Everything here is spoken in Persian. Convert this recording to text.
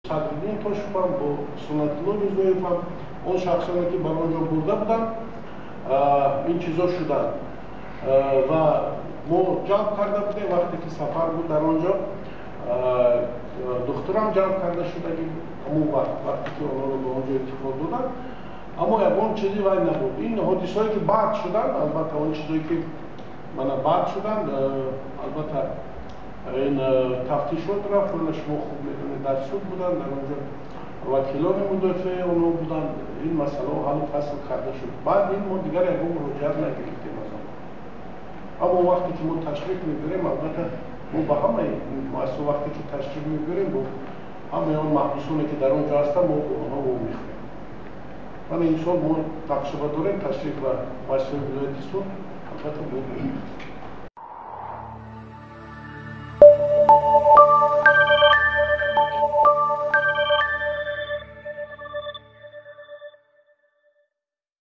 صدرالدین تاشوفم با سنت‌الله رضایی‌فم اون شخصانی که بر آنجا برده بودن این چیزا شدن و ما جلب کرده بودیم وقتی که سفر بود در آنجا دخترم جلب کرده شدگیم همون وقتی که آنها رو به آنجا اتفاق دادن اما یکون چیزی وای نبود این حادثه‌ای که بعد شدن البته اون چیزایی که بعد شدن البته این تفتیشات رفت و شما خوب میدونید در سود بودن در اونجا وکیلان مدافع اونو بودن این مسئله حل فصل کرده شد بعد این ما دیگر یکون مراجعت نگرفتیم از اما وقتی که ما تشریف میبریم البته ما به همه مؤسسه وقتی که تشریف میبریم با همه اون محبوسانی که در اونجا هستن ما با اونها میخوریم من این سال ما تقصیبه داریم تشریف و مؤسسه ولایت سود البته بود